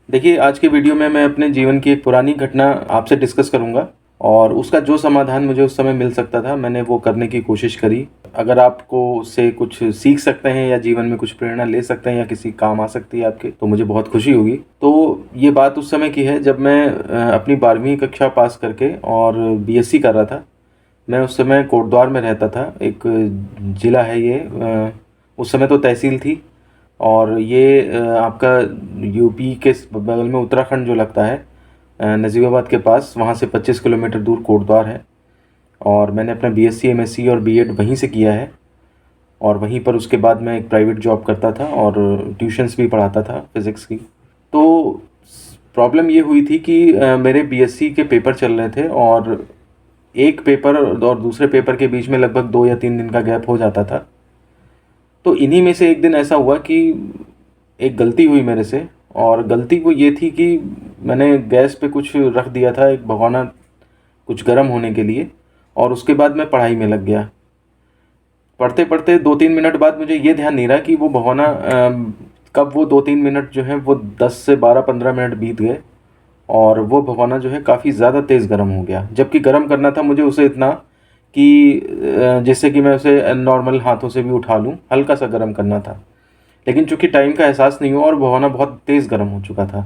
देखिए, आज के वीडियो में मैं अपने जीवन की एक पुरानी घटना आपसे डिस्कस करूँगा और उसका जो समाधान मुझे उस समय मिल सकता था, मैंने वो करने की कोशिश करी। अगर आपको उससे कुछ सीख सकते हैं या जीवन में कुछ प्रेरणा ले सकते हैं या किसी काम आ सकती है आपके, तो मुझे बहुत खुशी होगी। तो ये बात उस समय की है जब मैं अपनी 12वीं कक्षा पास करके और बीएससी कर रहा था। मैं उस समय कोटद्वार में रहता था, एक ज़िला है ये, उस समय तो तहसील थी। और ये आपका यूपी के बगल में उत्तराखंड जो लगता है, नजीबाबाद के पास, वहाँ से 25 किलोमीटर दूर कोटद्वार है। और मैंने अपना बीएससी एमएससी और बीएड वहीं से किया है। और वहीं पर उसके बाद मैं एक प्राइवेट जॉब करता था और ट्यूशन्स भी पढ़ाता था फिज़िक्स की। तो प्रॉब्लम ये हुई थी कि मेरे बीएससी के पेपर चल रहे थे और एक पेपर और दूसरे पेपर के बीच में लगभग 2 या 3 दिन का गैप हो जाता था। तो इन्हीं में से एक दिन ऐसा हुआ कि एक गलती हुई मेरे से। और गलती वो ये थी कि मैंने गैस पे कुछ रख दिया था, एक भगोना, कुछ गर्म होने के लिए। और उसके बाद मैं पढ़ाई में लग गया। पढ़ते पढ़ते 2-3 मिनट बाद मुझे ये ध्यान नहीं रहा कि वो भगोना कब वो 2-3 मिनट जो है वो 10 से 12-15 मिनट बीत गए। और वो भगोना जो है काफ़ी ज़्यादा तेज़ गर्म हो गया, जबकि गर्म करना था मुझे उसे इतना कि जिससे कि मैं उसे नॉर्मल हाथों से भी उठा लूँ, हल्का सा गर्म करना था। लेकिन चूंकि टाइम का एहसास नहीं हुआ और भगोना बहुत तेज़ गर्म हो चुका था।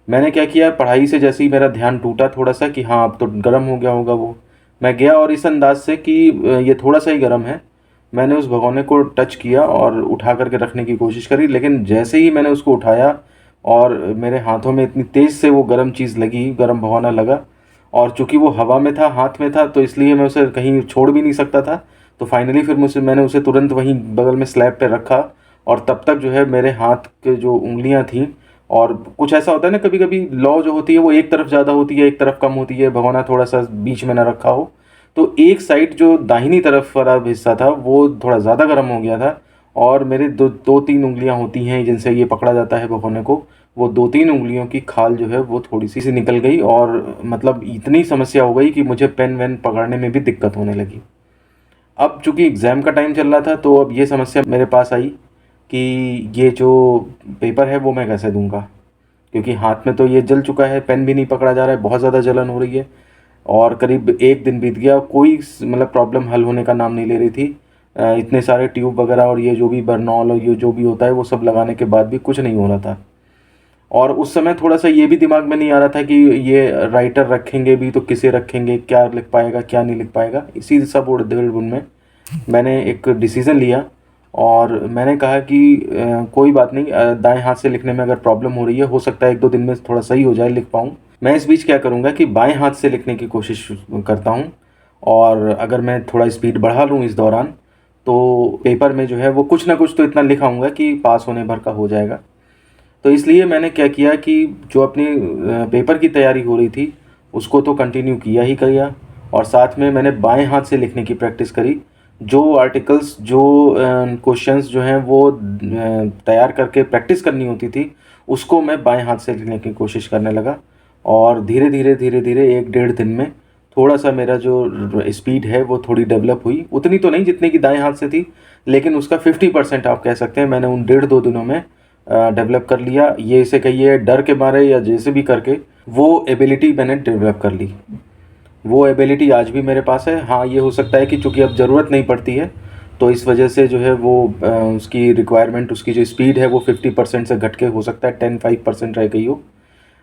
मैंने क्या किया, पढ़ाई से जैसे ही मेरा ध्यान टूटा थोड़ा सा कि हाँ अब तो गर्म हो गया होगा वो, मैं गया और इस अंदाज से कि ये थोड़ा सा ही गर्म है, मैंने उस भगोने को टच किया और उठा करके रखने की कोशिश करी। लेकिन जैसे ही मैंने उसको उठाया और मेरे हाथों में इतनी तेज़ से वो गर्म चीज़ लगी, गर्म भगोना लगा। और चूंकि वो हवा में था, हाथ में था, तो इसलिए मैं उसे कहीं छोड़ भी नहीं सकता था। तो फाइनली फिर मैंने उसे तुरंत वहीं बगल में स्लैब पे रखा। और तब तक जो है मेरे हाथ के जो उंगलियां थीं, और कुछ ऐसा होता है ना, कभी कभी लौ जो होती है वो एक तरफ ज़्यादा होती है, एक तरफ कम होती है, भगोना थोड़ा सा बीच में ना रखा हो। तो एक साइड जो दाहिनी तरफ वाला हिस्सा था वो थोड़ा ज़्यादा गर्म हो गया था। और मेरे दो दो तीन उंगलियां होती हैं जिनसे ये पकड़ा जाता है भगोने को, वो 2-3 उंगलियों की खाल जो है वो थोड़ी सी निकल गई। और मतलब इतनी समस्या हो गई कि मुझे पेन वेन पकड़ने में भी दिक्कत होने लगी। अब चूंकि एग्ज़ाम का टाइम चल रहा था तो अब ये समस्या मेरे पास आई कि ये जो पेपर है वो मैं कैसे दूंगा, क्योंकि हाथ में तो ये जल चुका है, पेन भी नहीं पकड़ा जा रहा है, बहुत ज़्यादा जलन हो रही है। और करीब एक दिन बीत गया, कोई मतलब प्रॉब्लम हल होने का नाम नहीं ले रही थी। इतने सारे ट्यूब वगैरह और ये जो भी बर्नॉल और ये जो भी होता है वो सब लगाने के बाद भी कुछ नहीं हो रहा था। और उस समय थोड़ा सा ये भी दिमाग में नहीं आ रहा था कि ये राइटर रखेंगे भी तो किसे रखेंगे, क्या लिख पाएगा क्या नहीं लिख पाएगा। इसी सब उड़द-बुड़ में मैंने एक डिसीज़न लिया और मैंने कहा कि कोई बात नहीं, दाएं हाथ से लिखने में अगर प्रॉब्लम हो रही है, हो सकता है 1-2 दिन में थोड़ा सही हो जाए, लिख पाऊँ। मैं इस बीच क्या करूँगा कि बाएं हाथ से लिखने की कोशिश करता हूँ। और अगर मैं थोड़ा स्पीड बढ़ा लूँ इस दौरान, तो पेपर में जो है वो कुछ ना कुछ तो इतना लिखाऊंगा कि पास होने भर का हो जाएगा। तो इसलिए मैंने क्या किया कि जो अपनी पेपर की तैयारी हो रही थी उसको तो कंटिन्यू किया ही किया, और साथ में मैंने बाएं हाथ से लिखने की प्रैक्टिस करी। जो आर्टिकल्स, जो क्वेश्चंस जो हैं वो तैयार करके प्रैक्टिस करनी होती थी, उसको मैं बाएं हाथ से लिखने की कोशिश करने लगा। और धीरे धीरे धीरे धीरे 1-1.5 दिन में थोड़ा सा मेरा जो स्पीड है वो थोड़ी डेवलप हुई, उतनी तो नहीं जितनी कि दाएं हाथ से थी, लेकिन उसका 50% आप कह सकते हैं मैंने उन 1.5-2 दिनों में डेवलप कर लिया। ये इसे कहिए डर के मारे या जैसे भी करके वो एबिलिटी मैंने डेवलप कर ली। वो एबिलिटी आज भी मेरे पास है। हाँ, ये हो सकता है कि चूंकि अब ज़रूरत नहीं पड़ती है तो इस वजह से जो है वो उसकी रिक्वायरमेंट, उसकी जो स्पीड है वो 50% से घट के हो सकता है 10-5% रह गई हो।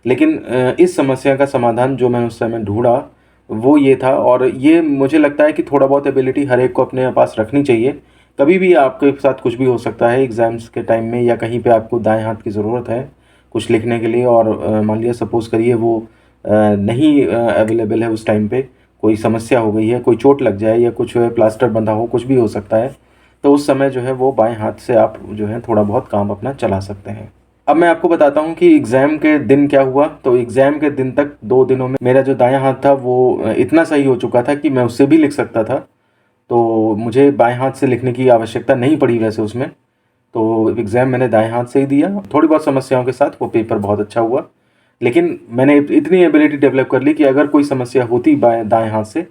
लेकिन इस समस्या का समाधान जो मैं उस समय ढूंढा वो ये था। और ये मुझे लगता है कि थोड़ा बहुत एबिलिटी हर एक को अपने पास रखनी चाहिए। कभी भी आपके साथ कुछ भी हो सकता है एग्ज़ाम्स के टाइम में, या कहीं पे आपको दाएं हाथ की ज़रूरत है कुछ लिखने के लिए, और मान लिया सपोज़ करिए वो नहीं अवेलेबल है उस टाइम पे, कोई समस्या हो गई है, कोई चोट लग जाए या कुछ प्लास्टर बंधा हो, कुछ भी हो सकता है। तो उस समय जो है वो बाएं हाथ से आप जो है थोड़ा बहुत काम अपना चला सकते हैं। अब मैं आपको बताता हूँ कि एग्ज़ाम के दिन क्या हुआ। तो एग्ज़ाम के दिन तक 2 दिनों में मेरा जो दायां हाथ था वो इतना सही हो चुका था कि मैं उससे भी लिख सकता था। तो मुझे बाएं हाथ से लिखने की आवश्यकता नहीं पड़ी वैसे उसमें। तो एग्ज़ाम मैंने दाएं हाथ से ही दिया, थोड़ी बहुत समस्याओं के साथ वो पेपर बहुत अच्छा हुआ। लेकिन मैंने इतनी एबिलिटी डेवलप कर ली कि अगर कोई समस्या होती बाएं दाएं हाथ से,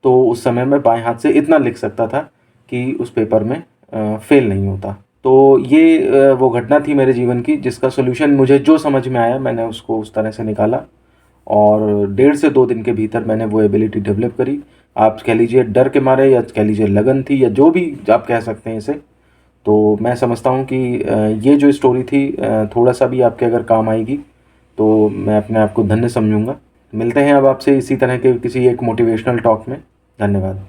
तो उस समय मैं बाएं हाथ से इतना लिख सकता था कि उस पेपर में फेल नहीं होता। तो ये वो घटना थी मेरे जीवन की जिसका सॉल्यूशन मुझे जो समझ में आया मैंने उसको उस तरह से निकाला, और 1.5 से 2 दिन के भीतर मैंने वो एबिलिटी डेवलप करी। आप कह लीजिए डर के मारे, या कह लीजिए लगन थी, या जो भी आप कह सकते हैं इसे। तो मैं समझता हूँ कि ये जो स्टोरी थी थोड़ा सा भी आपके अगर काम आएगी तो मैं अपने आप को धन्य समझूंगा। मिलते हैं अब आपसे इसी तरह के किसी एक मोटिवेशनल टॉक में। धन्यवाद।